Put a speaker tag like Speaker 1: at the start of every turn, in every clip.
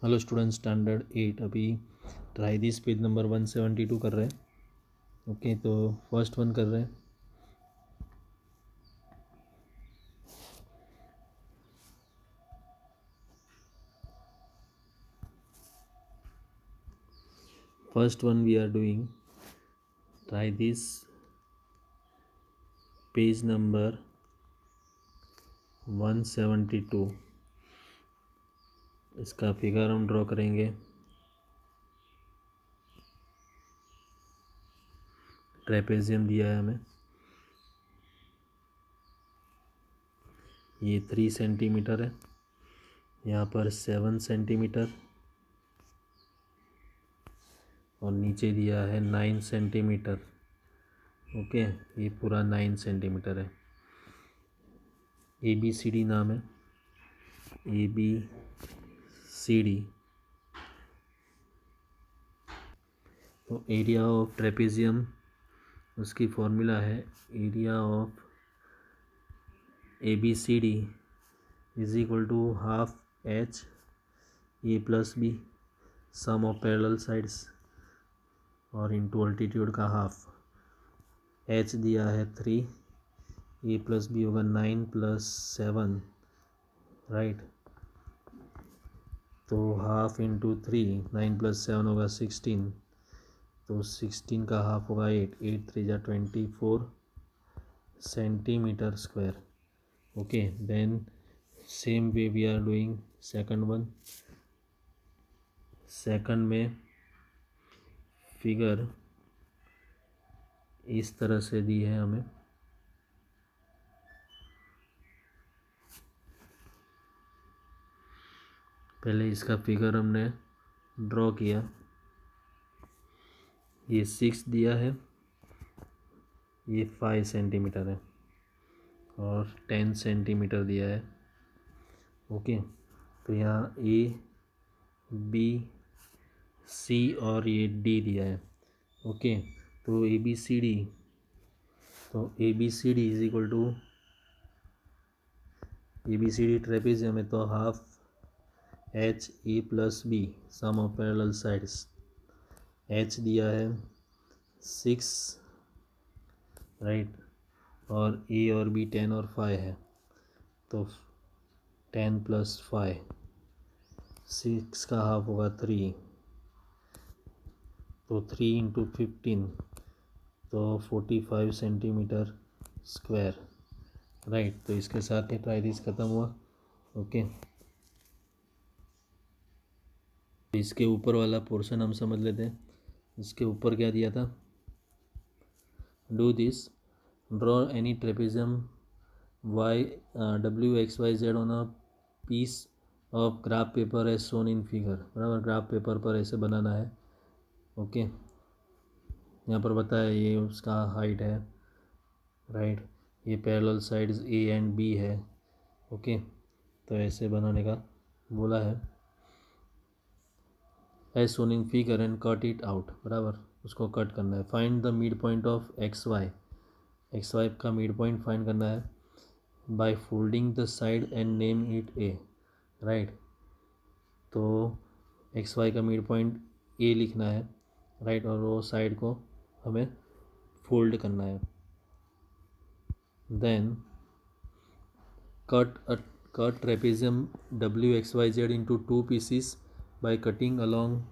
Speaker 1: Hello student, standard 8 अभी try this page number 172 कर रहे हैं। ओके, तो फर्स्ट वन कर रहे हैं। First one we are doing try this page number 172। इसका फिगर हम ड्रॉ करेंगे। ट्रेपेजियम दिया है हमें, ये 3 सेंटीमीटर है, यहाँ पर 7 सेंटीमीटर और नीचे दिया है 9 सेंटीमीटर। ओके, ये पूरा 9 सेंटीमीटर है। ABCD नाम है, ABCD। तो एरिया ऑफ ट्रेपेजियम, उसकी फॉर्मूला है area of ABCD is equal to half H A plus B, sum of parallel sides और इंटू अल्टीट्यूड का हाफ। H दिया है 3, A प्लस बी होगा 9 प्लस 7, राइट। तो हाफ इंटू 3, 9 प्लस 7 होगा 16, तो 16 का हाफ होगा 8, 8 3 जा 24 centimetre square. Okay, then same way we are doing second one. Second में फिगर इस तरह से दी है हमें। पहले इसका फिगर हमने ड्रॉ किया। ये 6 दिया है, ये 5 सेंटीमीटर है और 10 सेंटीमीटर दिया है। ओके, तो यहाँ ABC और ये D दिया है। ओके, तो ABCD, तो ABCD is equal to ABCD trapezium है तो half H A plus B, sum of parallel sides. H दिया है 6, राइट, और A और B 10 और 5 है, तो 10 प्लस 5, 6 का हाफ होगा 3, तो 3 इंटू 15, तो 45 सेंटीमीटर स्क्वायर, राइट। तो इसके साथ ही ट्राई दिस ख़त्म हुआ। ओके, इसके ऊपर वाला पोर्शन हम समझ लेते हैं। इसके ऊपर क्या दिया था, do this, draw any trapezium WXYZ on a piece of graph paper as shown in figure. बराबर, ग्राफ पेपर पर ऐसे बनाना है। ओके, यहाँ पर बताया ये उसका हाइट है, राइट, ये parallel sides A and B है। ओके, तो ऐसे बनाने का बोला है, as shown in figure and cut it out. बराबर, उसको कट करना है। Find the mid point of XY का मिड पॉइंट फाइंड करना है by folding the side and name it A, right. तो XY का मिड पॉइंट A लिखना है, राइट, और वो साइड को हमें फोल्ड करना है। Then cut trapezium WXYZ into 2 pieces by cutting along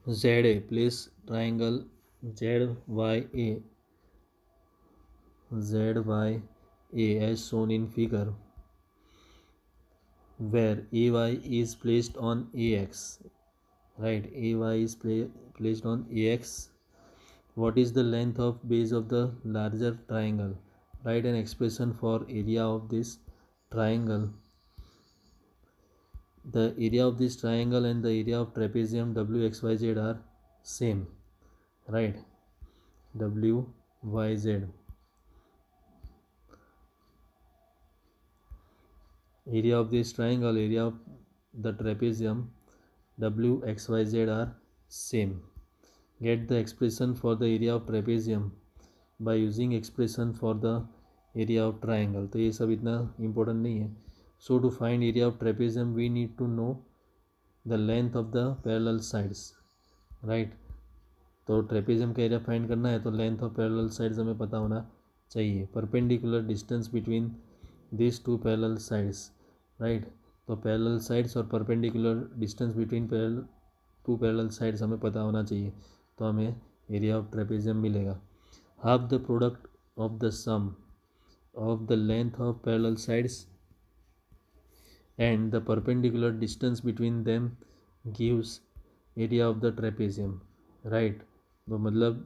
Speaker 1: ZA. Place triangle ZYA as shown in figure, where AY is placed on AX, right, AY is placed on AX. What is the length of base of the larger triangle? Write an expression for area of this triangle. The area of this triangle and the area of trapezium WXYZ are same, right, WYZ. Area of this triangle, area of the trapezium WXYZ are same. Get the expression for the area of trapezium by using expression for the area of triangle. तो ये सब इतना important नहीं है. So to find area of trapezium we need to know the length of the parallel sides, right. तो trapezium का area find करना है तो लेंथ ऑफ पैरेलल साइड्स हमें पता होना चाहिए। Perpendicular distance between this two parallel sides, right. तो पैरेलल साइड्स और perpendicular distance between two parallel sides हमें पता होना चाहिए, तो हमें एरिया ऑफ ट्रेपेजियम मिलेगा। Half the product of the sum of the length of parallel sides and the perpendicular distance between them gives area of the trapezium, right। तो मतलब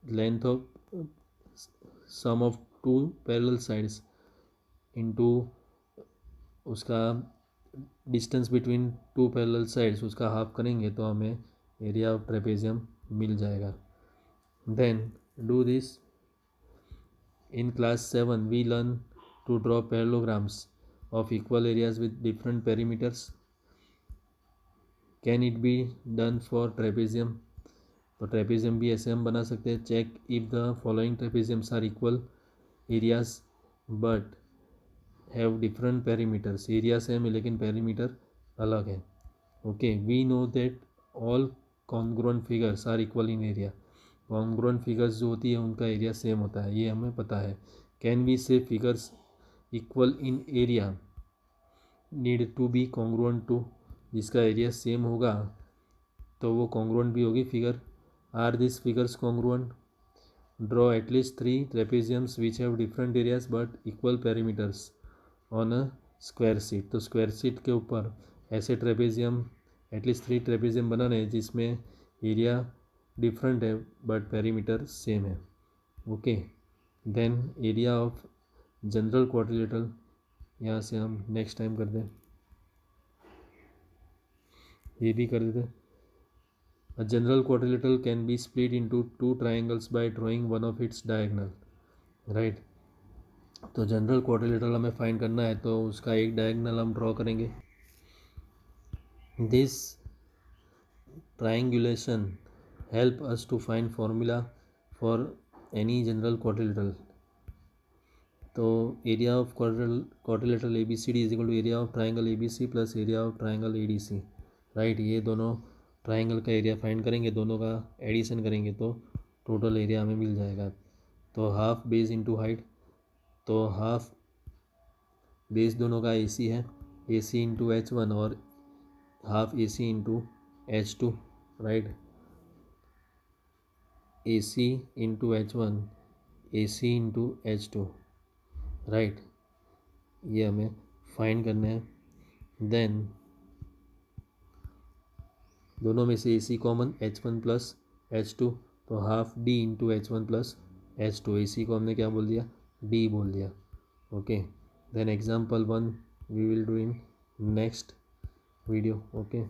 Speaker 1: length of sum of two parallel sides into उसका distance between two parallel sides उसका half करेंगे तो हमें area of trapezium मिल जाएगा। Then do this. In class 7 we learn to draw parallelograms of equal areas with different perimeters. Can it be done for trapezium? तो trapezium भी ऐसे हम बना सकते हैं। Check if the following trapeziums are equal areas but have different perimeters. Area same है लेकिन perimeter अलग है। Okay, we know that all congruent figures are equal in area. Congruent figures जो होती है उनका एरिया सेम होता है, ये हमें पता है। Can we say figures equal in area need to be congruent to, जिसका एरिया सेम होगा तो वो कॉन्ग्रुएंट भी होगी figure. Are this figures congruent? Draw at least 3 trapeziums which have different areas but equal perimeters on a square sheet. तो square sheet के ऊपर ऐसे ट्रेपेजियम एटलीस्ट 3 ट्रेपेजियम बनाने हैं जिसमें एरिया डिफरेंट है बट पेरीमीटर सेम है। Okay, then area of general quadrilateral, यहाँ से हम नेक्स्ट टाइम कर दें, ये भी कर देते। A general quadrilateral can be split into two triangles by drawing one of its diagonal, right। तो जनरल क्वाड्रिलेटरल हमें फाइंड करना है तो उसका एक डायगोनल हम ड्रॉ करेंगे। This triangulation help us to find formula for any general quadrilateral. तो area of quadrilateral ABCD is equal to area of triangle ABC plus area of triangle ADC, right. ये दोनों ट्राइंगल का area find करेंगे, दोनों का addition करेंगे तो total area हमें मिल जाएगा। तो हाफ बेस इंटू हाइट, तो हाफ बेस दोनों का AC है, AC इंटू H1 और half AC into H2, right. AC into H1 AC into H2, right. ये हमें फाइंड करना है। देन दोनों में से AC common H1 plus H2, तो half D into H1 plus H2। AC को हमने क्या बोल दिया, D बोल दिया। Okay, then example 1 we will do in next video. Okay.